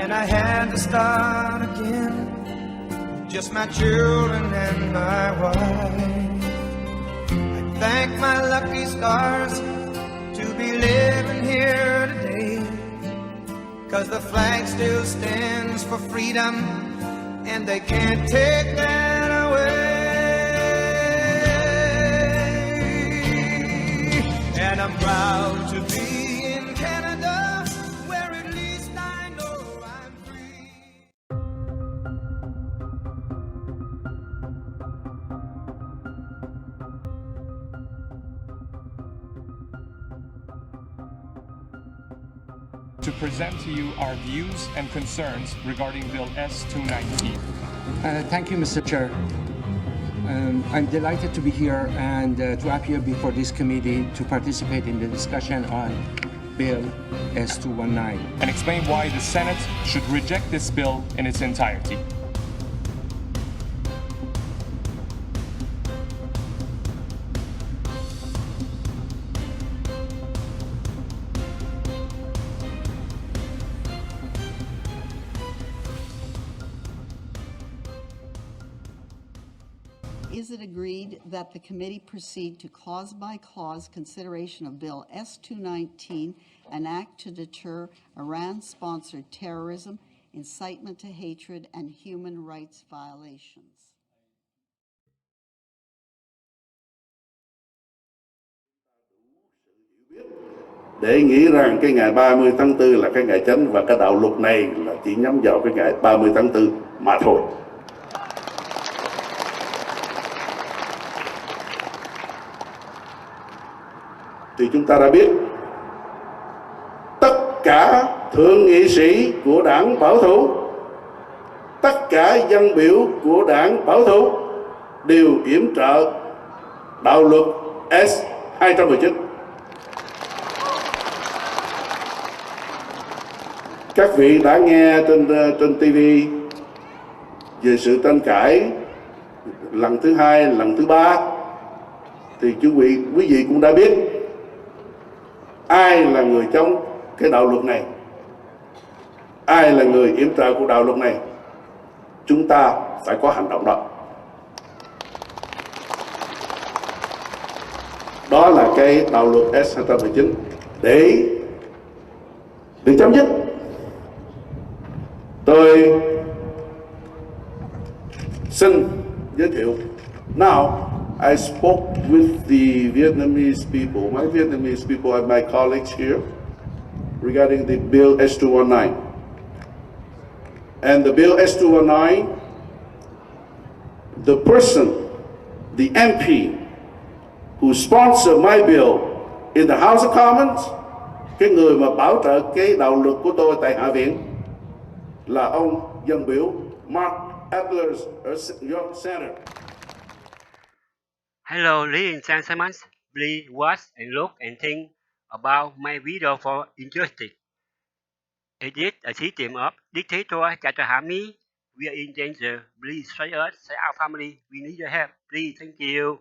and I had to start again. Just my children and my wife. I thank my lucky stars to be living here today, 'cause the flag still stands for freedom, and they can't take that away. And I'm proud to be in Canada, where at least I know I'm free. To present to you our views and concerns regarding Bill S219. Thank you, Mr. Chair. I'm delighted to be here and to appear before this committee to participate in the discussion on Bill S219. And explain why the Senate should reject this bill in its entirety. Is it agreed that the committee proceed to clause-by-clause consideration of Bill S219, an act to deter Iran-sponsored terrorism, incitement to hatred, and human rights violations? Để nghĩ rằng cái ngày 30 tháng 4 là cái ngày chánh và cái đạo luật này là chỉ nhắm vào cái ngày 30 tháng 4 mà thôi. Thì chúng ta đã biết tất cả thượng nghị sĩ của đảng bảo thủ, tất cả dân biểu của đảng bảo thủ đều yểm trợ đạo luật S219. Các vị đã nghe trên TV về sự tranh cãi lần thứ hai, lần thứ ba, thì quý vị cũng đã biết ai là người chống cái đạo luật này, ai là người yểm trợ của đạo luật này. Chúng ta phải có hành động đó. Đó là cái đạo luật S219 để chấm dứt. Tôi xin giới thiệu. Now, I spoke with the Vietnamese people, my Vietnamese people and my colleagues here, regarding the Bill S219. And the Bill S219, the person, the MP who sponsored my bill in the House of Commons, cái người mà bảo trợ cái đạo luật của tôi tại Hạ viện, là ông dân biểu Hai.April ở York Center. Hello, ladies and gentlemen. Please watch and look and think about my video for injustice. It is a system of dictators that harm me. We are in danger. Please save us, save our family. We need your help. Please, thank you.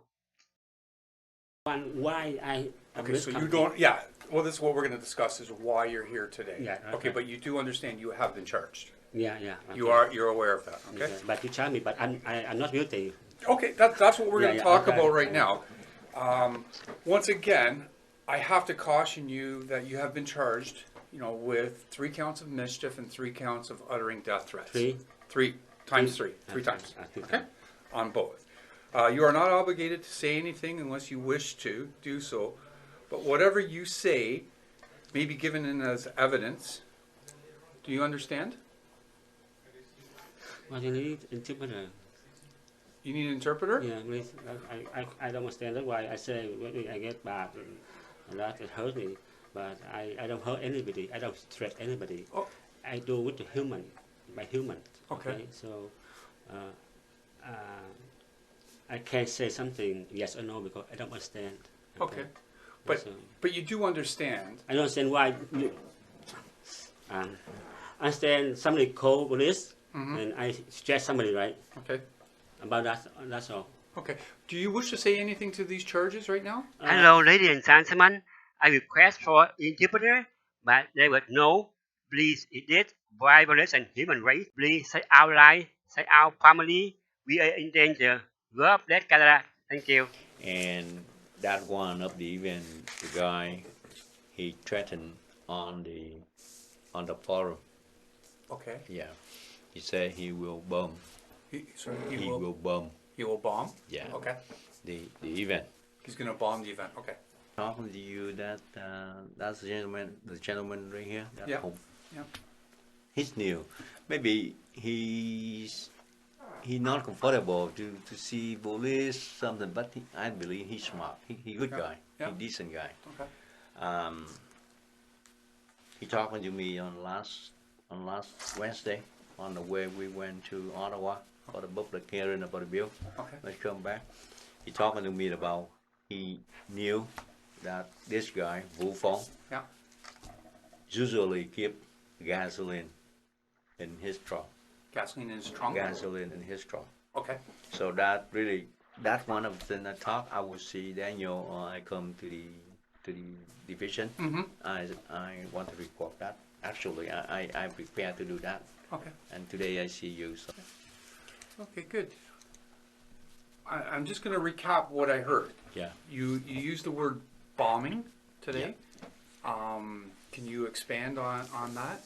Why I Okay, so you don't, yeah, well, this is what we're going to discuss is why you're here today. Yeah, Okay, but you do understand you have been charged. Yeah. Okay. You're aware of that, okay? But you charge me, but I'm not guilty. Okay, that's what we're going to talk okay. about right now. Once again, I have to caution you that you have been charged, with 3 counts of mischief and 3 counts of uttering death threats. Three times. Okay, on both. You are not obligated to say anything unless you wish to do so, but whatever you say may be given in as evidence. Do you understand? Well, you need interpreter. You need an interpreter? Yeah, please. I don't understand. That's why I say when I get bad, that it hurt me. But I don't hurt anybody. I don't threat anybody. Oh. I do with the human, by human. Okay. So I can't say something yes or no because I don't understand. Okay. But you do understand. I don't understand why. I understand somebody called police and I suggest somebody, right? Okay. About that, that's all. Okay. Do you wish to say anything to these charges right now? Hello, ladies and gentlemen. I request for interpreter, but there was no Please edit violation human rights. Please say out life, say out family. We are in danger. VuPhong Canada. Thank you. And that one of the event, the guy, he threatened on the forum. Okay. Yeah, he said he will bomb. He will bomb. He will bomb? Yeah. Okay. The event. He's going to bomb the event. Okay. Talking to you that that's the gentleman right here. That Yeah. home. Yeah. He's new. Maybe he's not comfortable to see police something, but I believe he's smart. He good guy. Yeah. He decent guy. Okay. He talking to me on last Wednesday on the way we went to Ottawa for the public hearing about the bill. Okay. Let's come back. He talking to me about he knew that this guy VuPhong Yeah. usually keep gasoline in his truck. Gasoline in his trunk? Gasoline in his truck. Okay. So that's one of the things I thought I would see Daniel. I come to the division. Mm-hmm. I want to report that. Actually, I prepared to do that. Okay. And today I see you. So. Okay, good. I'm just going to recap what I heard. Yeah. You used the word bombing today. Can you expand on that?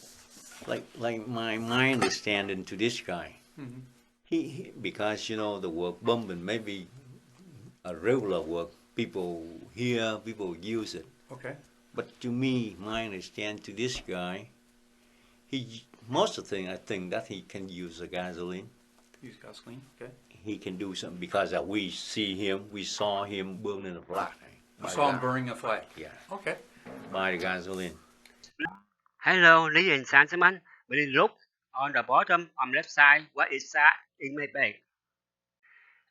Like my understanding to this guy, Mm-hmm. he because the word bombing may be a regular word. People hear, people use it. Okay. But to me, my understanding to this guy, most of the thing I think that he can use the gasoline. Use gasoline. Okay. He can do something because we saw him burning the flag. You saw him burning a flag. Yeah. Okay. By the gasoline. Hello, ladies and gentlemen. Please look on the bottom on left side what is that in my bag.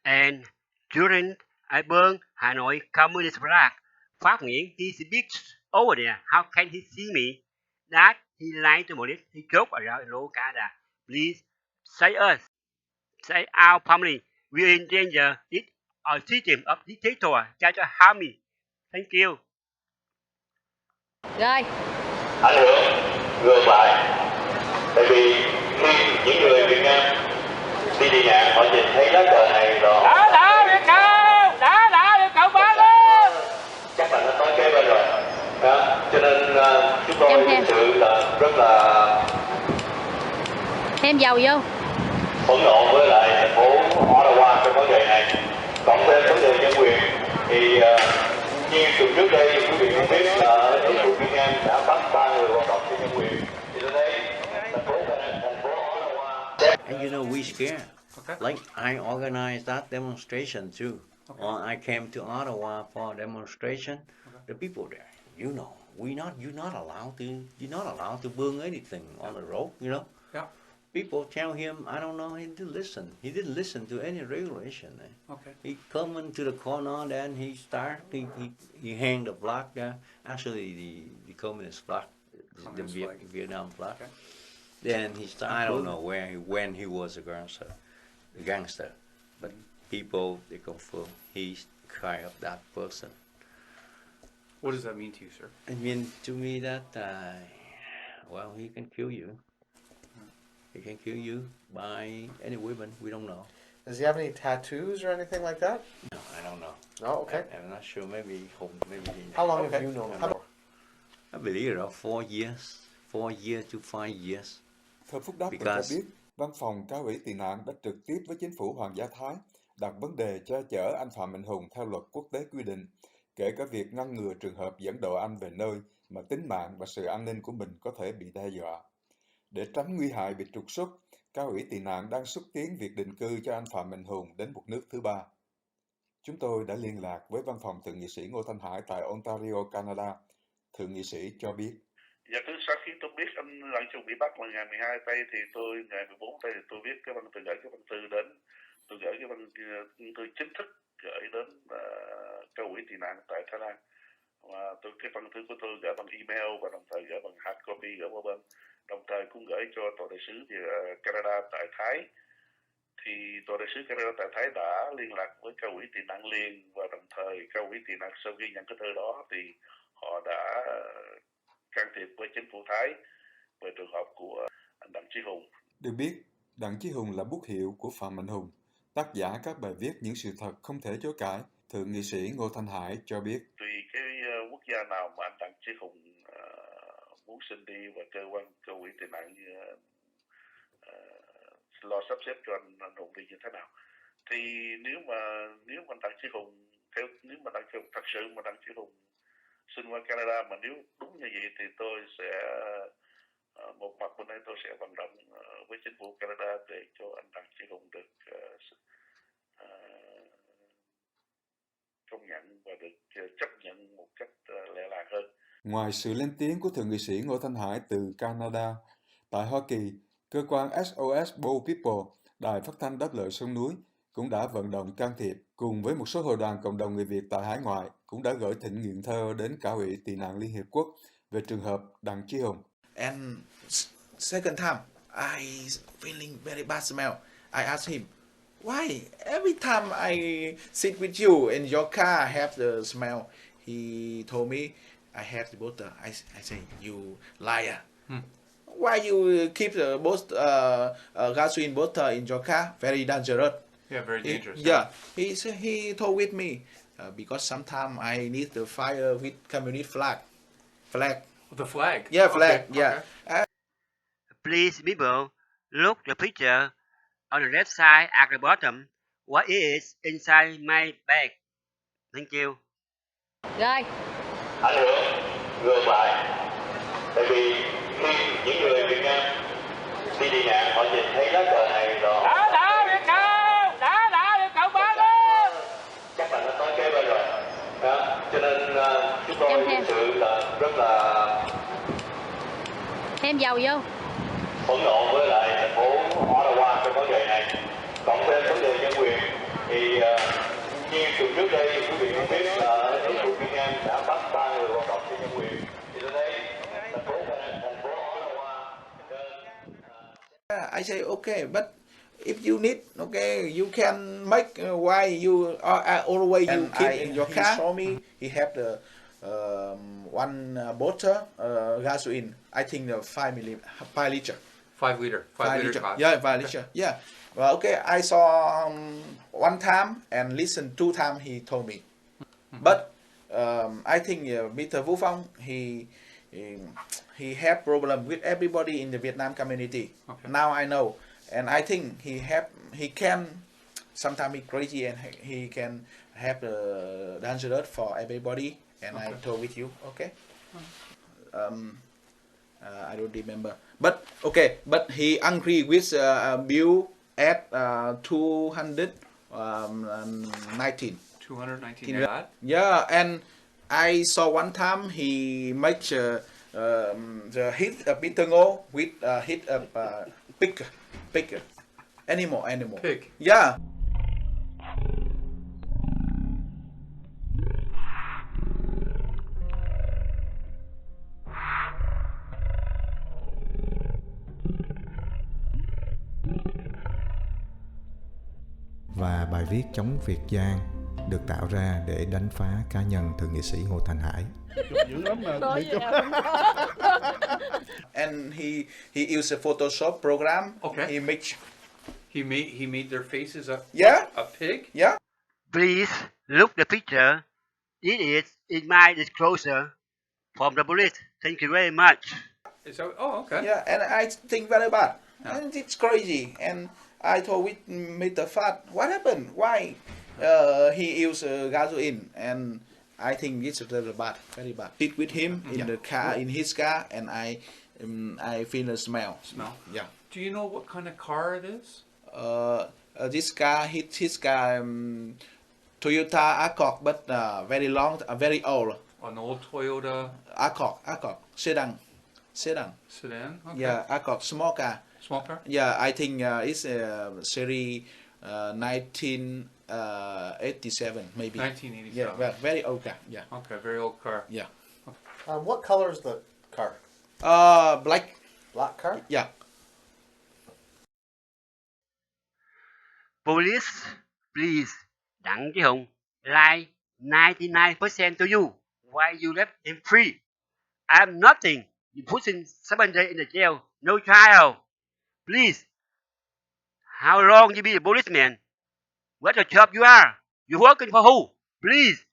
And during I burn Hanoi Communist flag, Pháp Nguyễn, he speaks over there. How can he see me? That he lied to police. He joke around in Low Canada. Please say us, say our family. We are in danger. This our system of dictator try to harm me. Thank you. Rồi. Ảnh hưởng ngược lại, tại vì khi những người Việt Nam đi nạn họ nhìn thấy lá cờ này rồi Đã Việt Cộng phá luôn. chắc là nó tới kế bên rồi. Đó, cho nên chúng tôi thực sự là rất là thêm dầu vô. phẫn nộ với lại thành phố Ottawa trong vấn đề này. Còn về vấn đề nhân quyền thì như từ trước đây quý vị cũng biết là chính phủ Việt Nam đã bắt 3 người hoạt động cho nhân quyền. Thì tôi thấy thành phố Ottawa. And we scared. Okay. Like I organized that demonstration too. I came to Ottawa for a demonstration. The people there, you're not allowed to burn anything on the road. Yeah. People tell him, I don't know, he didn't listen. He didn't listen to any regulation. Okay. He come into the corner, then he hang the flag there. Actually, the communist flag, the Vietnam flag. Okay. Then he started, I don't know when he was a gangster. But people, they confirm he's kind of that person. What does that mean to you, sir? It means to me that, he can kill you. He can kill you by any weapon, we don't know. Does he have any tattoos or anything like that? No, I don't know. No, okay. I'm not sure, maybe he... How long have you known him for? I believe around 4 years to 5 years. Thơ Phúc Đáp cho biết, Văn phòng Cao ủy tị nạn đã trực tiếp với chính phủ Hoàng gia Thái đặt vấn đề cho chở anh Phạm Mạnh Hùng theo luật quốc tế quy định, kể cả việc ngăn ngừa trường hợp dẫn độ anh về nơi mà tính mạng và sự an ninh của mình có thể bị đe dọa. Để tránh nguy hại bị trục xuất, Cao ủy tị nạn đang xúc tiến việc định cư cho anh Phạm Mạnh Hùng đến một nước thứ ba. Chúng tôi đã liên lạc với văn phòng Thượng nghị sĩ Ngo Thanh Hai tại Ontario, Canada. Thượng nghị sĩ cho biết. Dạ, cứ sau khi tôi biết anh Lạng Châu bị bắt vào ngày 12 tây thì ngày 14 tây thì tôi viết cái văn thư, gửi cái văn thư đến, tôi gửi cái văn thư chính thức gửi đến Cao ủy tị nạn tại Thái Lan. Và cái văn thư của tôi gửi bằng email và đồng thời gửi bằng hard copy gửi qua bên. Đồng thời cũng gửi cho tòa đại sứ Canada tại Thái. Thì tòa đại sứ Canada tại Thái đã liên lạc với Cao ủy tị nạn liền, và đồng thời Cao ủy tị nạn sau khi nhận cái thư đó thì họ đã can thiệp với chính phủ Thái về trường hợp của anh Đặng Chí Hùng. Được biết, Đặng Chí Hùng là bút hiệu của Phạm Mạnh Hùng, tác giả các bài viết những sự thật không thể chối cãi. Thượng nghị sĩ Ngô Thanh Hai cho biết. Tùy cái quốc gia nào mà anh Đặng Chí Hùng muốn xin đi và cơ quỹ tị nạn lo sắp xếp cho anh Hùng đi như thế nào. Thì nếu mà anh Đặng Chí Hùng thật sự mà Đặng Chí Hùng xin qua Canada mà nếu đúng như vậy thì tôi sẽ một mặt bên đây tôi sẽ vận động với chính phủ Canada để cho anh Đặng Chí Hùng được công nhận và được chấp nhận một cách lẹ làng hơn. Ngoài sự lên tiếng của Thượng nghị sĩ Ngo Thanh Hai từ Canada, tại Hoa Kỳ, cơ quan SOS VuPhong, đài phát thanh đáp lời sông núi, cũng đã vận động can thiệp, cùng với một số hội đoàn cộng đồng người Việt tại hải ngoại cũng đã gửi thỉnh nguyện thơ đến Cả ủy Tị nạn Liên Hiệp Quốc về trường hợp Đặng Chí Hùng. And second time, I feeling very bad smell. I asked him, why every time I sit with you in your car, I have the smell. He told me, I have the bottle. I say, you liar. Why you keep the gasoline bottle in your car? Very dangerous. Yeah, very dangerous. He told with me, because sometimes I need the fire with communist flag. The flag? Yeah, flag, okay. yeah. Okay. Please, people, look the picture on the left side at the bottom. What is inside my bag? Thank you. Rồi. Ảnh hưởng ngược lại. Tại vì khi những người Việt Nam đi tị nạn họ nhìn thấy lá cờ này rồi. Đã Việt Nam, đã Cộng hòa luôn. Chắc là nó có kế bên rồi. Đó, cho nên chúng tôi thực sự là rất là thêm dầu vô. phẫn nộ với lại thành phố Ottawa trong vấn đề này. Cộng thêm vấn đề nhân quyền thì như tuần trước đây quý vị cũng biết chính phủ Việt Nam đã bắt 3 người hoạt động cho nhân quyền. Thì tôi thấy thành phố Ottawa. I say okay, but if you need, okay, you can make. Why you always you keep in your car? He saw me. He have the one bottle gasoline. I think the 5 liter. 5 liter. 5 liter. Yeah, 5 liter. Yeah. Well, okay. I saw one time and listened 2 times. He told me, but I think Mr. VuPhong he have problem with everybody in the Vietnam community. Okay. Now I know, and I think he can. Sometimes he crazy and he can have the dangerous for everybody. And I told with you, okay. I don't remember, but okay. But he angry with Bill at 219. 219. Yeah, and I saw one time he makes the hit a Peter Ngo with hit a pig, animal. Pig. Yeah. Và bài viết chống Việt Giang được tạo ra để đánh phá cá nhân Thượng nghị sĩ Ngô Thanh Hai. And he used a Photoshop program. Okay. He made their faces a pig. Yeah. Please look the picture. It is in my disclosure from the police. Thank you very much. Okay. Yeah, and I think very bad. Yeah. And it's crazy. And I told with Mr. Fat, what happened? Why he used gasoline? And I think it's very bad. Sit with him in the car, in his car, and I feel the smell. Yeah. Do you know what kind of car it is? This car, his car, Toyota Accord, but very long, very old. An old Toyota Accord, sedan. Sedan? Okay. Yeah, Accord, small car. Small car? Yeah, I think it's series 1987, maybe. 1987. Yeah, very old car. Yeah. Okay, very old car. Yeah. What color is the car? Black. Black car? Yeah. Police, please. Đặng Chí Hùng, lie 99% to you. Why you left him free? I'm nothing. You putting 7 days in the jail, no trial. Please. How long you be a policeman? What a job you are? You working for who? Please.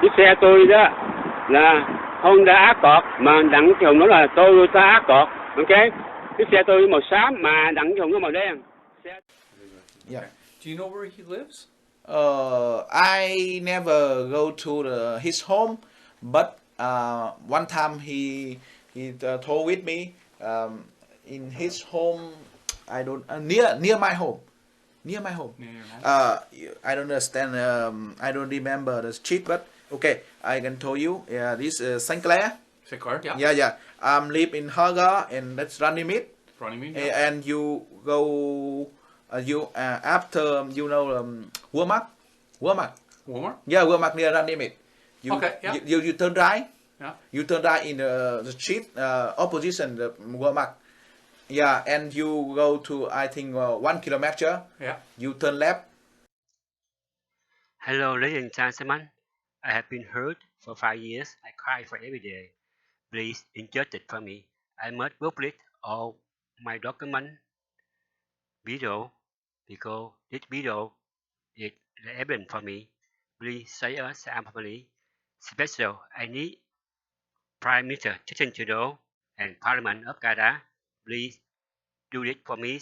Chiếc xe tôi đó là Honda Accord mà Đặng Chí Hùng nói là Toyota Accord, ok? Chiếc xe tôi màu xám mà Đặng Chí Hùng nó màu đen. Yeah. Do you know where he lives? I never go to his home, but one time he told with me in his home. I don't near my home. Near my home. Near your home. I don't understand. I don't remember the street, but okay, I can tell you. Yeah, this Saint Clair. Saint Clair, yeah. Yeah. Live in Haga, and that's Runnymede. Runnymede. Yeah. And you go. After Walmart. Walmart. Yeah, Walmart near Runnymede. Okay. Yeah. You turn right. Yeah. You turn right in the street opposition the Walmart. Yeah, and you go to I think 1 kilometer. Yeah. You turn left. Hello, ladies and gentlemen. I have been hurt for 5 years. I cry for every day. Please injustice for me. I must publish all my document video because this video is the evidence for me. Please say us family special. I need Prime Minister Justin Trudeau and Parliament of Canada. Please do it for me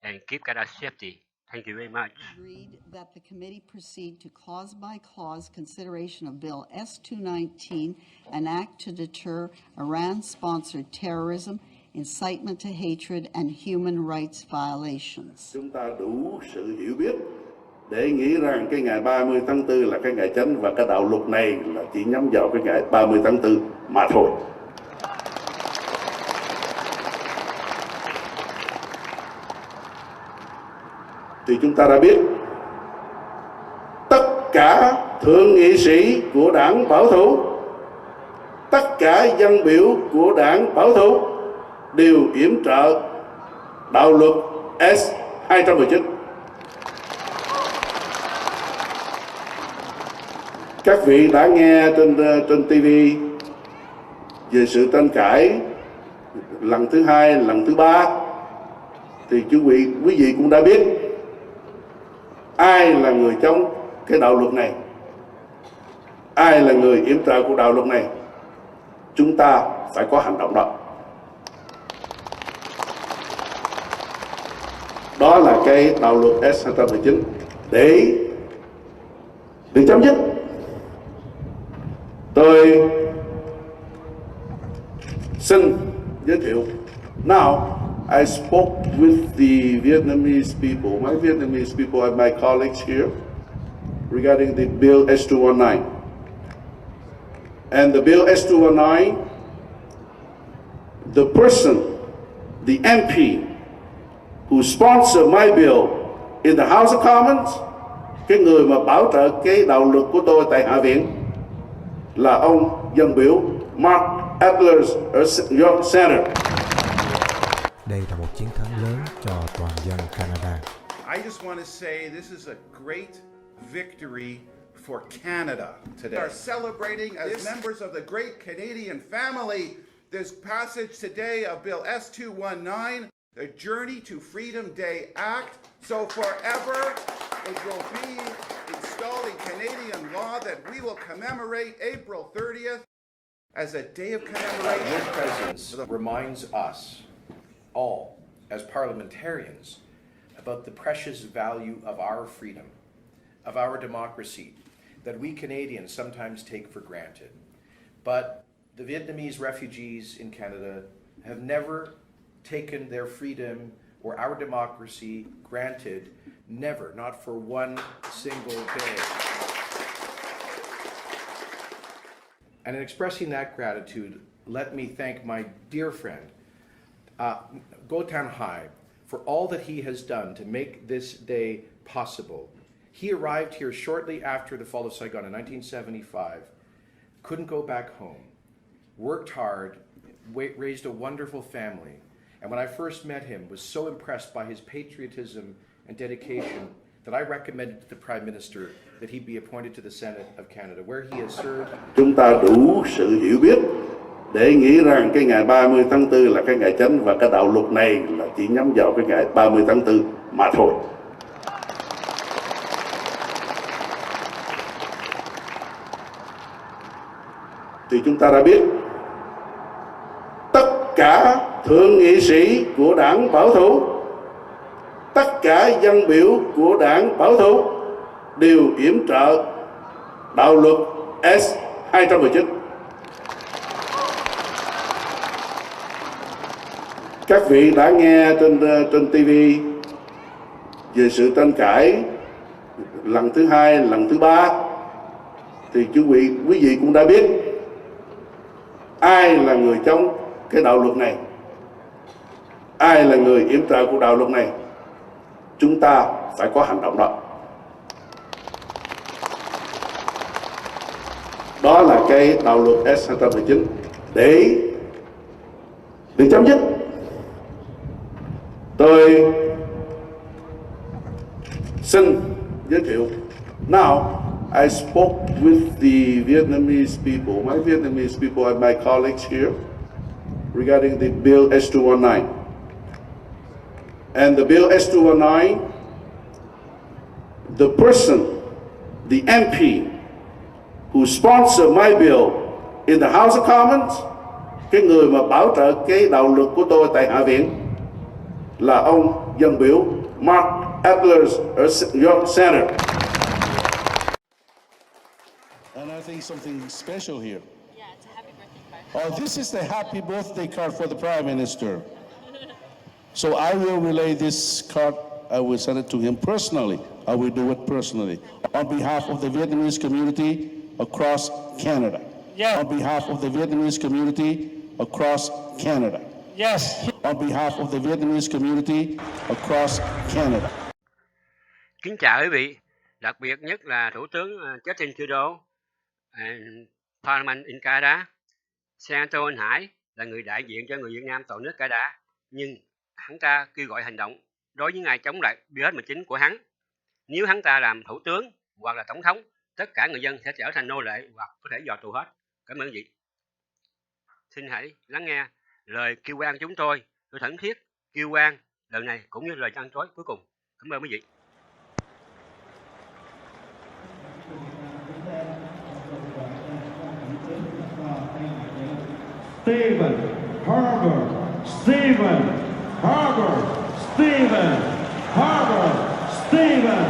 and keep Canada safety. Thank you very much. Agreed that the committee proceed to clause-by-clause consideration of Bill S219, an act to deter Iran-sponsored terrorism, incitement to hatred, and human rights violations. Chúng ta đủ sự hiểu biết để nghĩ rằng cái ngày 30 tháng 4 là cái ngày chánh và cái đạo luật này là chỉ nhắm vào cái ngày 30 tháng 4 mà thôi. Thì chúng ta đã biết tất cả thượng nghị sĩ của đảng bảo thủ, tất cả dân biểu của đảng bảo thủ đều yểm trợ đạo luật S219. Các vị đã nghe trên TV về sự tranh cãi lần thứ 2, lần thứ 3 thì quý vị cũng đã biết ai là người chống cái đạo luật này, ai là người yểm trợ của đạo luật này. Chúng ta phải có hành động đó. Đó là cái đạo luật S219 để chấm dứt. Tôi xin giới thiệu. Now, I spoke with the Vietnamese people, my Vietnamese people and my colleagues here regarding the Bill S219. And the Bill S219, the person, the MP who sponsored my bill in the House of Commons, cái người mà bảo trợ cái đạo luật của tôi tại Hạ viện là ông dân biểu Hai.April ở York Center. Đây là một chiến thắng lớn cho toàn dân Canada. I just want to say this is a great victory for Canada today. We are celebrating as members of the great Canadian family this passage today of Bill S219, the Journey to Freedom Day Act. So forever it will be installed in Canadian law that we will commemorate April 30th as a day of commemoration. Your presence reminds us all as parliamentarians about the precious value of our freedom, of our democracy, that we Canadians sometimes take for granted. But the Vietnamese refugees in Canada have never taken their freedom or our democracy granted, never, not for one single day. And in expressing that gratitude, let me thank my dear friend, Ngo Thanh Hai, for all that he has done to make this day possible. He arrived here shortly after the fall of Saigon in 1975, couldn't go back home, worked hard, raised a wonderful family, and when I first met him, was so impressed by his patriotism and dedication that I recommended to the Prime Minister that he be appointed to the Senate of Canada, where he has served. Chúng ta đủ sự hiểu biết để nghĩ rằng cái ngày 30 tháng 4 là cái ngày chánh và cái đạo luật này là chỉ nhắm vào cái ngày 30 tháng 4 mà thôi. Thì chúng ta đã biết tất cả thượng nghị sĩ của đảng bảo thủ, tất cả dân biểu của đảng bảo thủ đều yểm trợ đạo luật S219. Các vị đã nghe trên TV về sự tranh cãi lần thứ hai, lần thứ ba, thì quý vị cũng đã biết ai là người chống cái đạo luật này, ai là người yểm trợ của đạo luật này. Chúng ta phải có hành động đó. Đó là cái đạo luật S219 để chấm dứt. Tôi xin giới thiệu. Now, I spoke with the Vietnamese people, my Vietnamese people and my colleagues here regarding the Bill S219. And the Bill S219, the person, the MP who sponsored my bill in the House of Commons, cái người mà bảo trợ cái đạo luật của tôi tại Hạ viện là ông dân biểu Hai.April ở York Center. And I think something special here. Yeah, it's a happy birthday card. Oh, this is the happy birthday card for the Prime Minister. So I will relay this card. I will send it to him personally. I will do it personally on behalf of the Vietnamese community across Canada. Yeah. On behalf of the Vietnamese community across Canada. Yes. On behalf of the Vietnamese community across Canada. Kính chào quý vị, đặc biệt nhất là Thủ tướng Justin Trudeau, Parliament in Canada. Senator Anh Hải là người đại diện cho người Việt Nam toàn nước Canada, nhưng hắn ta kêu gọi hành động đối với ngài chống lại Bill S219 của hắn. Nếu hắn ta làm thủ tướng hoặc là tổng thống, tất cả người dân sẽ trở thành nô lệ hoặc có thể dò tù hết. Cảm ơn quý vị. Xin hãy lắng nghe lời kêu oan chúng tôi thẫn thiết kêu oan lần này cũng như lời trăn trối cuối cùng. Cảm ơn quý vị. Stephen Harbour, Stephen Harbour, Stephen Harbour, Stephen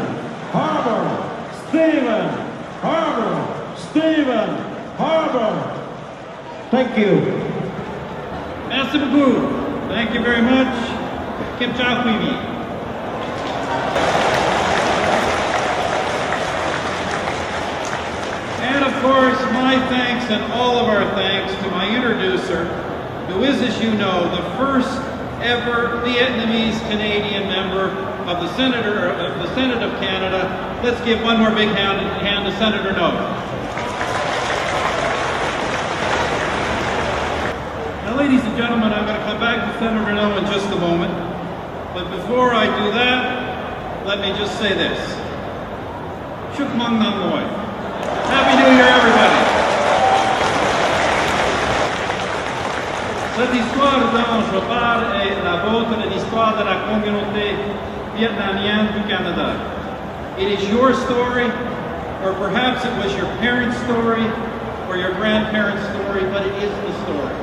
Harbour, Stephen Harbour, Stephen Harbour. Thank you. Merci beaucoup. Thank you very much. Kim chào quý vị. And of course, my thanks and all of our thanks to my introducer, who is, as you know, the first ever Vietnamese Canadian member of the Senate of Canada. Let's give one more big hand to Senator Ngo. Now, ladies and gentlemen, I'm going to come back to Senator Ngo in just a moment. But before I do that, let me just say this. Chúc mừng năm mới. Happy New Year, everybody. Cette histoire dont je parle est la vôtre et l'histoire de la communauté vietnamienne du Canada. It is your story, or perhaps it was your parents' story or your grandparents' story, but it is the story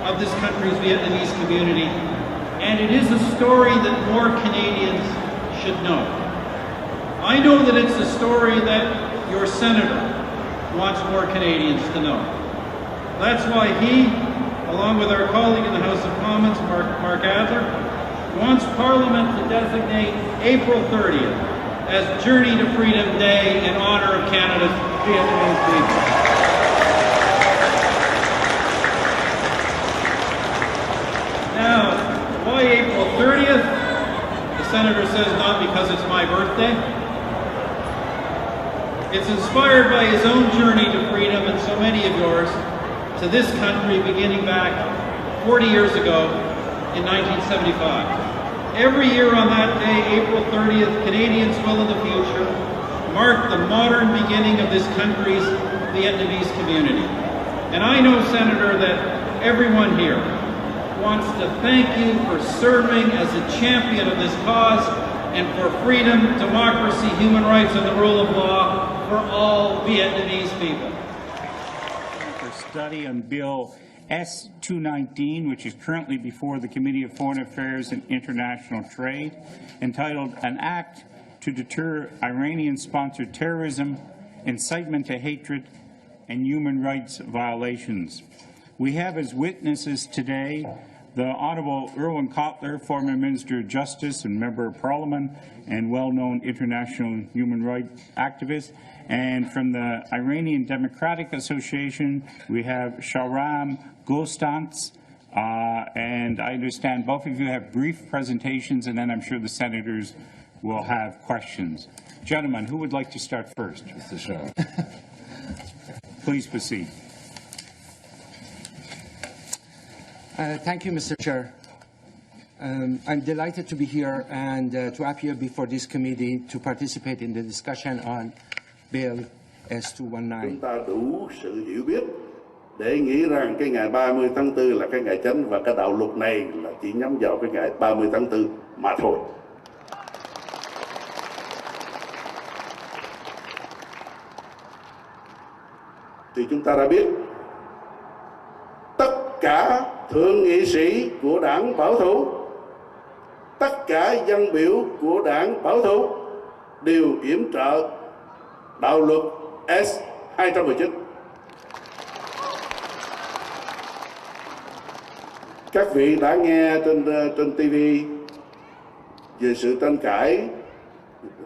of this country's Vietnamese community, and it is a story that more Canadians should know. I know that it's a story that your senator wants more Canadians to know. That's why he, along with our colleague in the House of Commons, Mark Adler, wants Parliament to designate April 30th as Journey to Freedom Day in honor of Canada's Vietnamese people. Now, why April 30th? The senator says not because it's my birthday. It's inspired by his own journey to freedom and so many of yours to this country beginning back 40 years ago in 1975. Every year on that day, April 30th, Canadians will in the future mark the modern beginning of this country's Vietnamese community. And I know, Senator, that everyone here wants to thank you for serving as a champion of this cause and for freedom, democracy, human rights, and the rule of law for all Vietnamese people. For study on Bill S219, which is currently before the Committee of Foreign Affairs and International Trade, entitled An Act to Deter Iranian-Sponsored Terrorism, Incitement to Hatred, and Human Rights Violations. We have as witnesses today the Honourable Irwin Cotler, former Minister of Justice and Member of Parliament and well-known international human rights activist. And from the Iranian Democratic Association, we have Shahram Gostantz. And I understand both of you have brief presentations, and then I'm sure the senators will have questions. Gentlemen, who would like to start first? Mr. Shaw. Please proceed. Thank you, Mr. Chair. I'm delighted to be here and to appear before this committee to participate in the discussion on Bill S219. Chúng ta đủ sự hiểu biết để nghĩ rằng cái ngày 30 tháng 4 là cái ngày chánh và cái đạo luật này là chỉ nhắm vào cái ngày 30 tháng 4 mà thôi. Thì chúng ta đã biết tất cả thượng nghị sĩ của đảng bảo thủ, tất cả dân biểu của đảng bảo thủ đều yểm trợ đạo luật S219. Các vị đã nghe trên TV về sự tranh cãi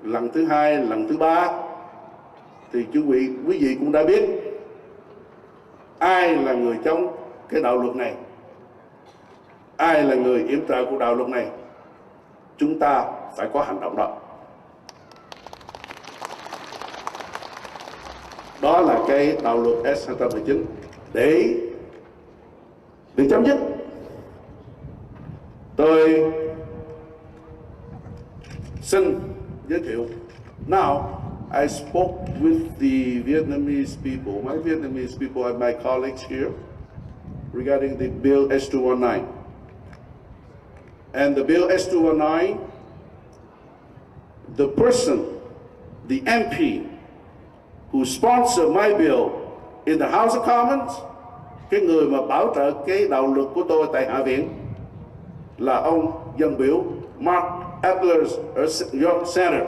lần thứ hai, lần thứ ba, thì quý vị cũng đã biết ai là người chống cái đạo luật này, ai là người yểm trợ của đạo luật này. Chúng ta phải có hành động đó. Đó là cái đạo luật S219 để chấm dứt. Tôi xin giới thiệu. Now, I spoke with the Vietnamese people, my Vietnamese people and my colleagues here, regarding the Bill S219. And the Bill S219, the person, the MP who sponsored my bill in the House of Commons, cái người mà bảo trợ cái đạo luật của tôi tại Hạ viện, là ông dân biểu Hai.April ở York Center.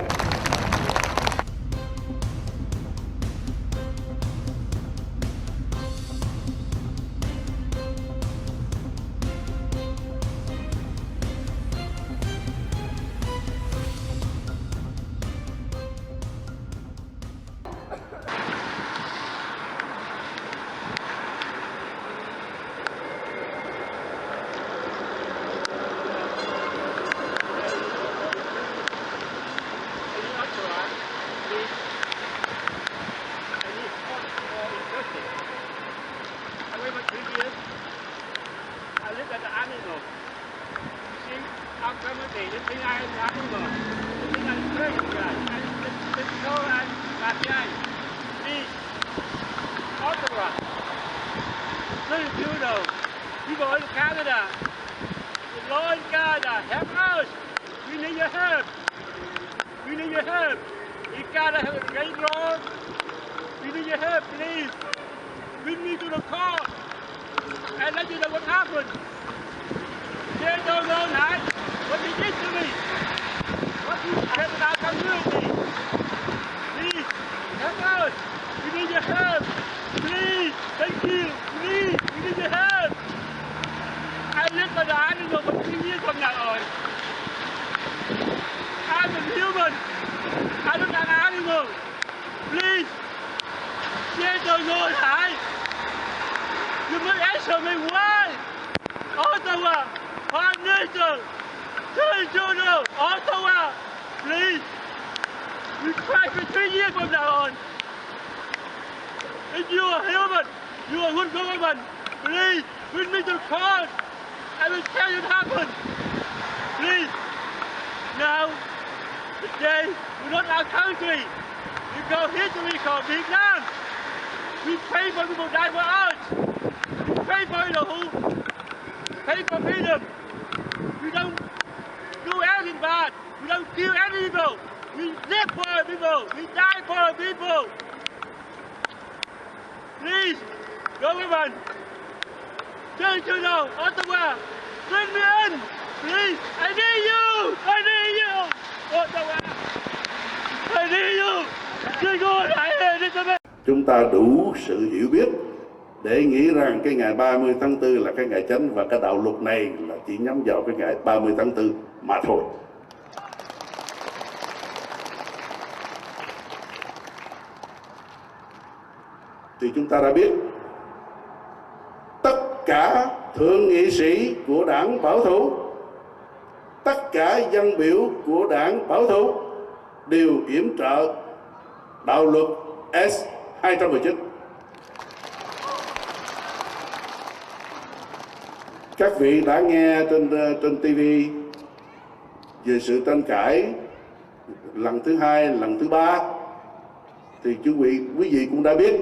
Trudeau, people in Canada, the law in Canada, help us. We need your help. We need your help. In Canada has a great law. We need your help, please. Bring me to the court and let you know what happened. They don't know that, what they did to me. What you said about our community. Please, help us. We need your help. Please, thank you. Please, we need your help. I live for the animal for 3 years from now on. I'm a human. I'm not an animal. Please, they don't know that. You must answer me why. Ottawa, Prime Minister, Tribunal, Ottawa, please. We cry for 3 years from now on. If you are human, you are good government, please bring me to court. I will tell you what happened. Please, Now, today, we're not our country. We go history called Vietnam. We pray for people die for us. We pray for the who pay for freedom. We don't do anything bad. We don't kill any people. We live for our people. We die for our people. Please, government, Justin Trudeau, Ottawa, bring me in. Please, I need you. I need you. Ottawa, I need you. Xin lỗi, hãy đi cho mình. Chúng ta đủ sự hiểu biết để nghĩ rằng cái ngày 30 tháng 4 là cái ngày chánh và cái đạo luật này là chỉ nhắm vào cái ngày 30 tháng 4 mà thôi. Thì chúng ta đã biết tất cả thượng nghị sĩ của đảng bảo thủ, tất cả dân biểu của đảng bảo thủ đều yểm trợ đạo luật S219. Các vị đã nghe trên TV về sự tranh cãi lần thứ hai, lần thứ ba, thì quý vị cũng đã biết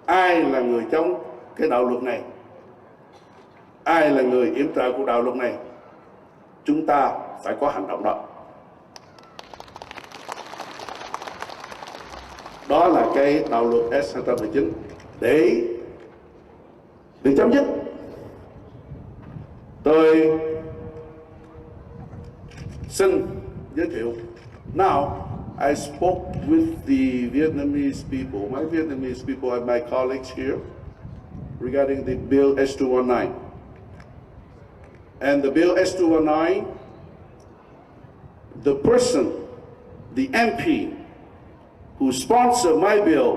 ai là người chống cái đạo luật này, ai là người yểm trợ của đạo luật này. Chúng ta phải có hành động đó. Đó là cái đạo luật S219 để chấm dứt. Tôi xin giới thiệu. Now, I spoke with the Vietnamese people, my Vietnamese people and my colleagues here, regarding the Bill S219. And the Bill S219, the person, the MP who sponsored my bill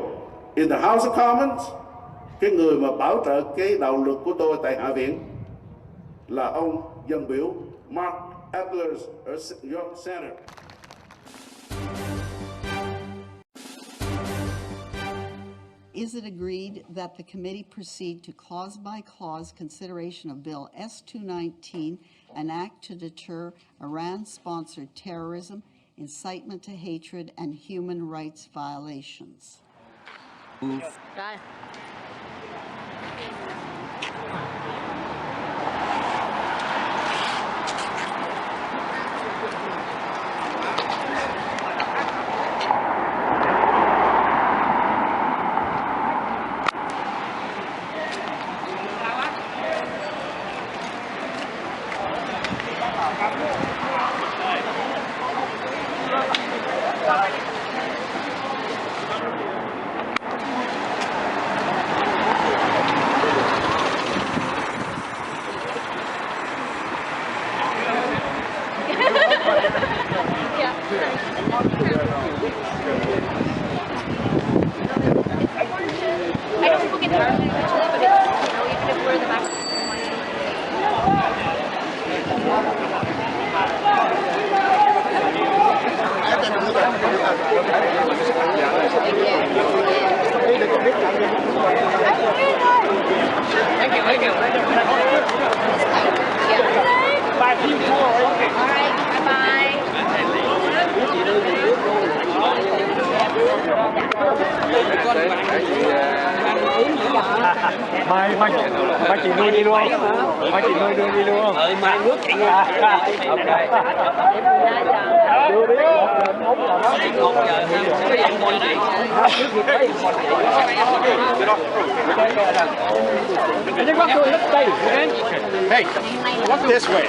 in the House of Commons, cái người mà bảo trợ cái đạo luật của tôi tại Hạ viện, là ông dân biểu Hai.April ở York Center. Is it agreed that the committee proceed to clause-by-clause consideration of Bill S219, an act to deter Iran-sponsored terrorism, incitement to hatred, and human rights violations? Rồi. Mai chị nuôi đi luôn. Mai chị nuôi đưa đi luôn. Mai nước chạy ra. Ok. Chưa biết. Hey, walk this way.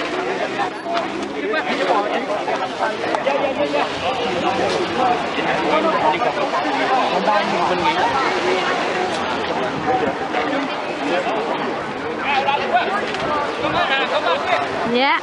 Dạ.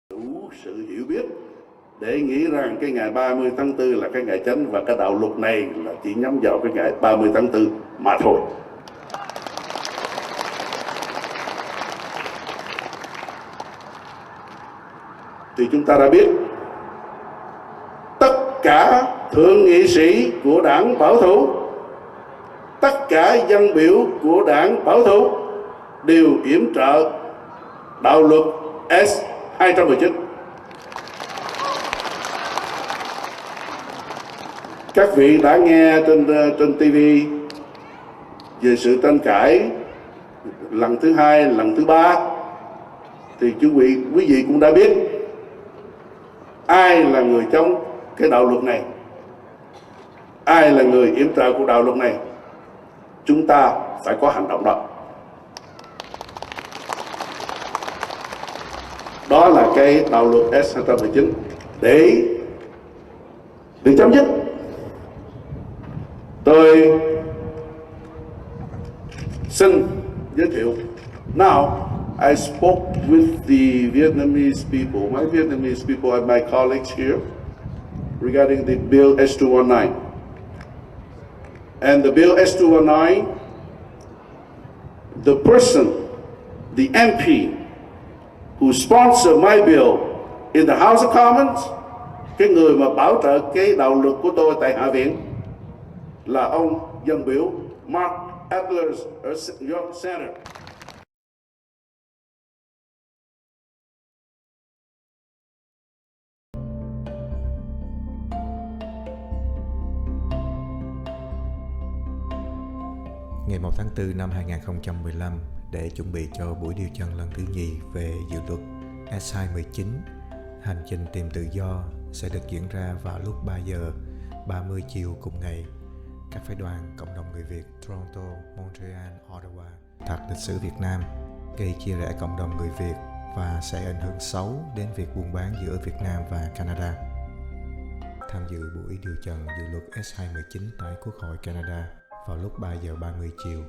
Đủ sự hiểu biết để nghĩ rằng cái ngày 30 tháng 4 là cái ngày chánh và cái đạo luật này là chỉ nhắm vào cái ngày 30 tháng 4 mà thôi. Thì chúng ta đã biết tất cả thượng nghị sĩ của đảng bảo thủ, tất cả dân biểu của đảng bảo thủ đều yểm trợ đạo luật S219. Các vị đã nghe trên TV về sự tranh cãi lần thứ hai, lần thứ ba, thì quý vị cũng đã biết ai là người chống cái đạo luật này, ai là người yểm trợ của đạo luật này. Chúng ta phải có hành động đó. Đó là cái đạo luật S219 để chấm dứt. Tôi xin giới thiệu. Now, I spoke with the Vietnamese people, my Vietnamese people and my colleagues here, regarding the Bill S219. And the Bill S219, the person, the MP who sponsored my bill in the House of Commons, cái người mà bảo trợ cái đạo luật của tôi tại Hạ viện, là ông dân biểu Hai.April ở York Center. Ngày 1 tháng 4 năm 2015, để chuẩn bị cho buổi điều trần lần thứ nhì về dự luật S219, hành trình tìm tự do sẽ được diễn ra vào lúc 3 giờ 30 chiều cùng ngày. Các phái đoàn cộng đồng người Việt Toronto, Montreal, Ottawa thật lịch sử Việt Nam, gây chia rẽ cộng đồng người Việt và sẽ ảnh hưởng xấu đến việc buôn bán giữa Việt Nam và Canada. Tham dự buổi điều trần dự luật S219 tại Quốc hội Canada vào lúc 3 giờ 30 chiều.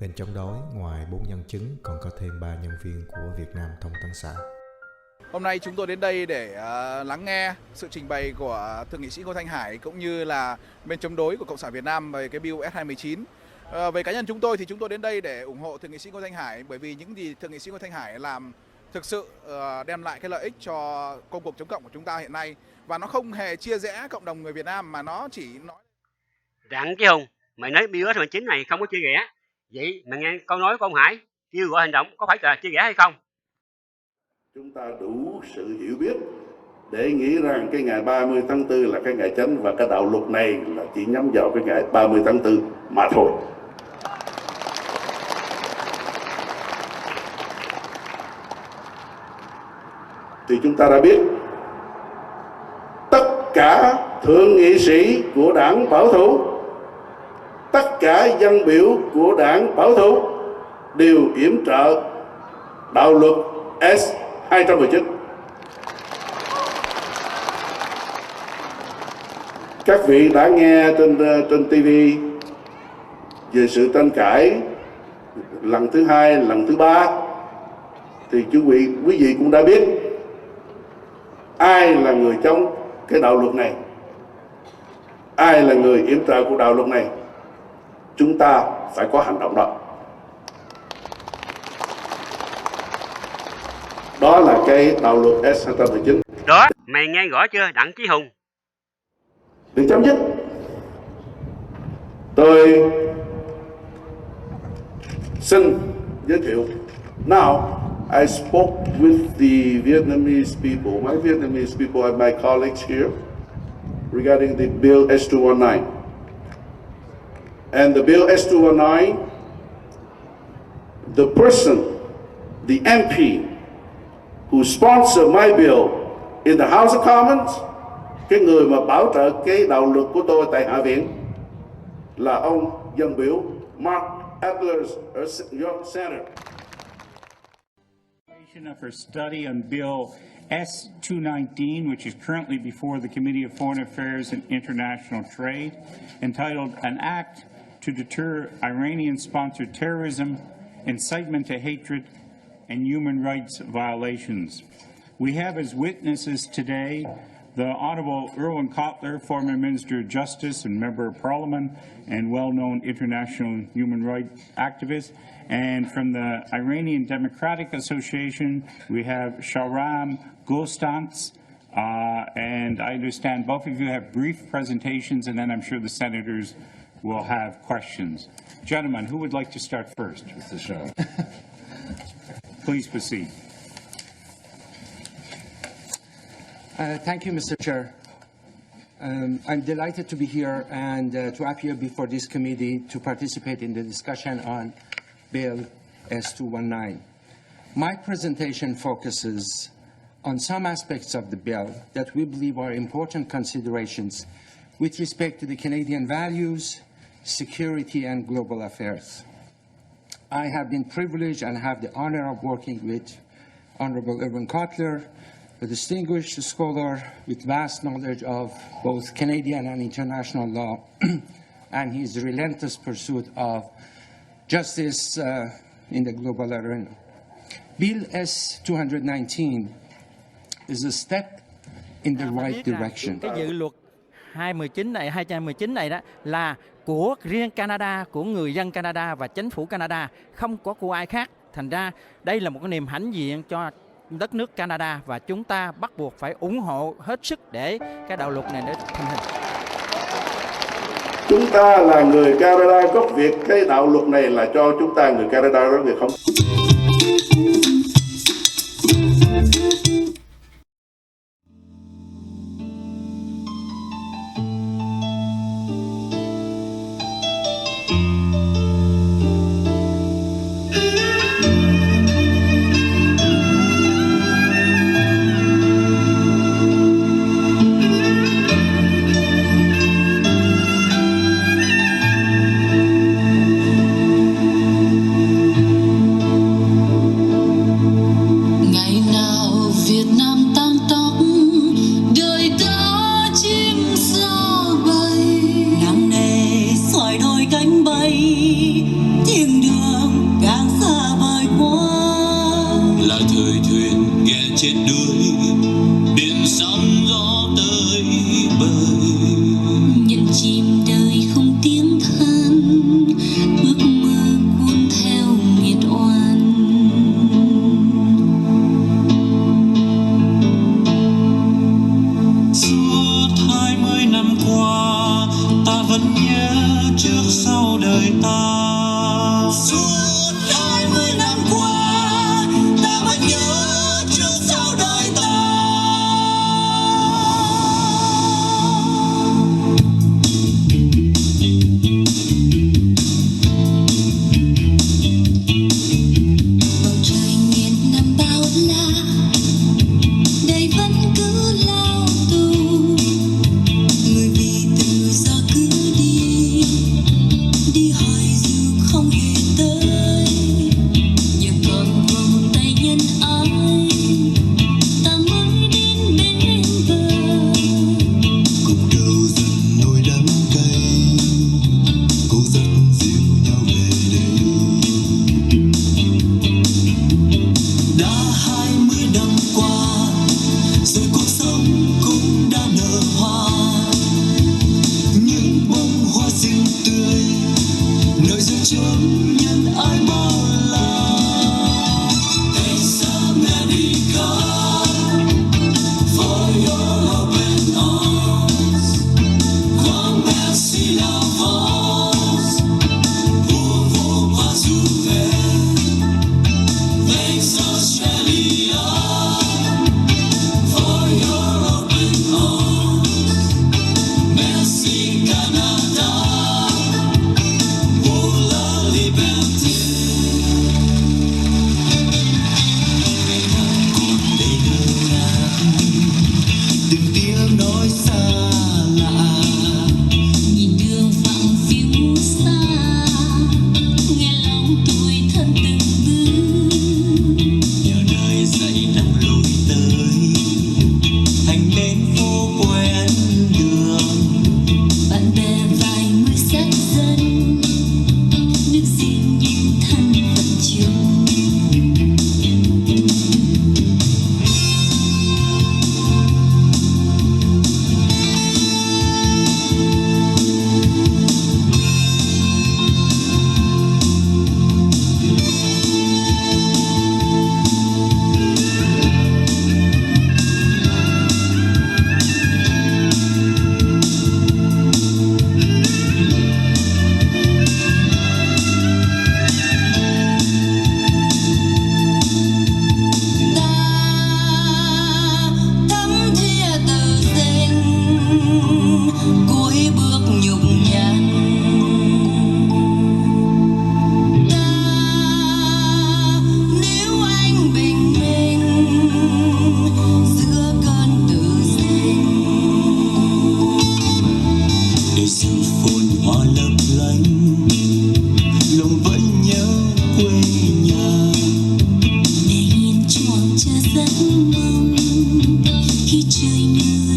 Bên chống đối, ngoài 4 nhân chứng, còn có thêm 3 nhân viên của Việt Nam Thông tấn xã. Hôm nay chúng tôi đến đây để lắng nghe sự trình bày của Thượng nghị sĩ Ngo Thanh Hai cũng như là bên chống đối của Cộng sản Việt Nam về cái Bill S219. Về cá nhân chúng tôi thì chúng tôi đến đây để ủng hộ Thượng nghị sĩ Ngo Thanh Hai, bởi vì những gì Thượng nghị sĩ Ngo Thanh Hai làm thực sự đem lại cái lợi ích cho công cuộc chống cộng của chúng ta hiện nay, và nó không hề chia rẽ cộng đồng người Việt Nam, mà nó chỉ nói Đặng Chí Hùng, mày nói Bill S219 này không có chia rẽ. Vậy mày nghe câu nói của ông Hải kêu gọi hành động có phải là chia rẽ hay không? Chúng ta đủ sự hiểu biết để nghĩ rằng cái ngày 30 tháng 4 là cái ngày chánh và cái đạo luật này là chỉ nhắm vào cái ngày 30 tháng 4 mà thôi. Thì chúng ta đã biết tất cả thượng nghị sĩ của đảng bảo thủ, tất cả dân biểu của đảng bảo thủ đều yểm trợ đạo luật S219. Các vị đã nghe trên TV về sự tranh cãi lần thứ hai, lần thứ ba, thì quý vị cũng đã biết ai là người chống cái đạo luật này, ai là người yểm trợ của đạo luật này. Chúng ta phải có hành động đó. Đó là cái đạo luật S219. Đó, mày nghe rõ chưa Đặng Chí Hùng? Để chấm dứt. Tôi xin giới thiệu. Now, I spoke with the Vietnamese people, my Vietnamese people and my colleagues here, regarding the Bill S219. And the Bill S219, the person, the MP who sponsored my bill in the House of Commons, cái người mà bảo trợ cái đạo luật của tôi tại Hạ viện, là ông dân biểu Hai.April ở York Center. Of her study on Bill S219, which is currently before the Committee of Foreign Affairs and International Trade, entitled An Act to Deter Iranian-Sponsored Terrorism, Incitement to Hatred, and Human Rights Violations. We have as witnesses today the Honourable Irwin Cotler, former Minister of Justice and Member of Parliament and well-known international human rights activist. And from the Iranian Democratic Association, we have Shahram Gostants. And I understand both of you have brief presentations, and then I'm sure the senators will have questions. Gentlemen, who would like to start first? Mr. Shaw. Please proceed. Thank you, Mr. Chair. I'm delighted to be here and to appear before this committee to participate in the discussion on Bill S219. My presentation focuses on some aspects of the bill that we believe are important considerations with respect to the Canadian values, security, and global affairs. I have been privileged and have the honor of working with Honourable Irwin Cotler, a distinguished scholar with vast knowledge of both Canadian and international law, and his relentless pursuit of justice in the global arena. Bill S219 is a step in the right direction. Cái dự luật 219 này đó là của riêng Canada, của người dân Canada và chính phủ Canada, không có của ai khác. Thành ra đây là một cái niềm hãnh diện cho đất nước Canada và chúng ta bắt buộc phải ủng hộ hết sức để cái đạo luật này để thành hình. Chúng ta là người Canada gốc Việt, cái đạo luật này là cho chúng ta người Canada gốc Việt không?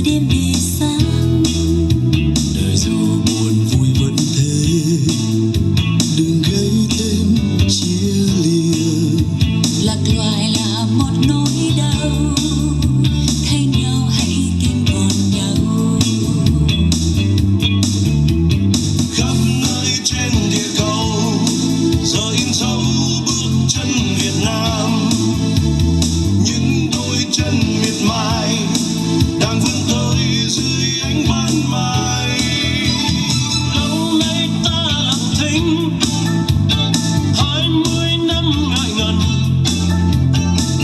đêm về sáng. Đời dù buồn vui vẫn thế, đừng gây thêm chia lìa. Lạc loài là một nỗi đau, thay nhau hãy tìm còn nhau. Khắp nơi trên địa cầu giờ in dấu bước chân Việt Nam, những đôi chân miệt mài đang vươn tới dưới ánh ban mai. Lâu nay ta lặng thinh 20 năm ngại ngần,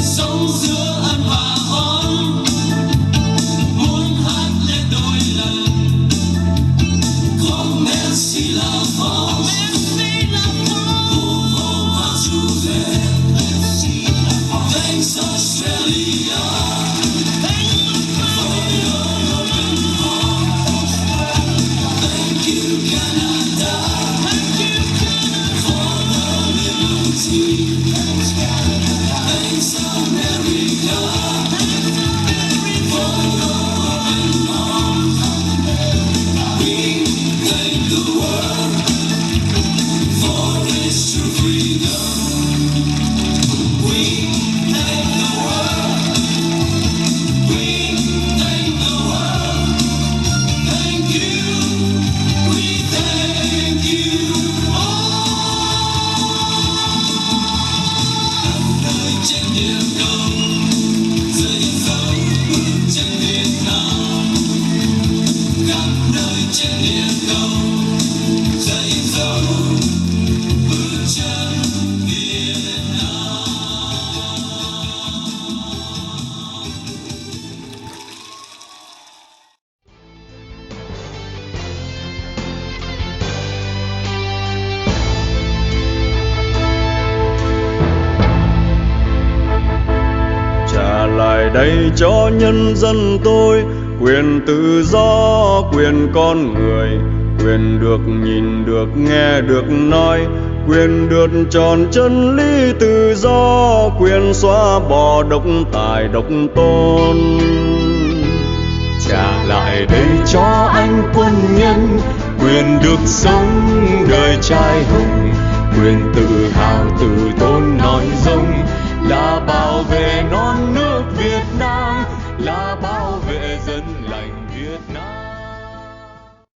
sống giữa ăn và oán, muốn hát lên đôi lần. Con merci la France, VuPhong a Juve, Thanks Australia, for your open arms. Thank you Canada, for the liberty. Thanks America, for your open arms. We thank the world for its true freedom. We thank the world. We thank the world. Thank you. We thank you all. Khắp nơi trên địa cầu giờ in dấu bước chân Việt Nam. Khắp nơi trên địa cầu giờ in dấu bước chân Việt Nam. Trả lại đây cho nhân dân tôi quyền tự do, quyền con người, quyền được nhìn, được nghe, được nói, quyền được tròn chân lý tự do, quyền xóa bỏ độc tài độc tôn. Trả lại đây cho anh quân nhân quyền được sống đời trai hùng, quyền tự hào tự tôn nói dông, là bảo vệ non nước Việt Nam, là bảo vệ dân lành Việt Nam.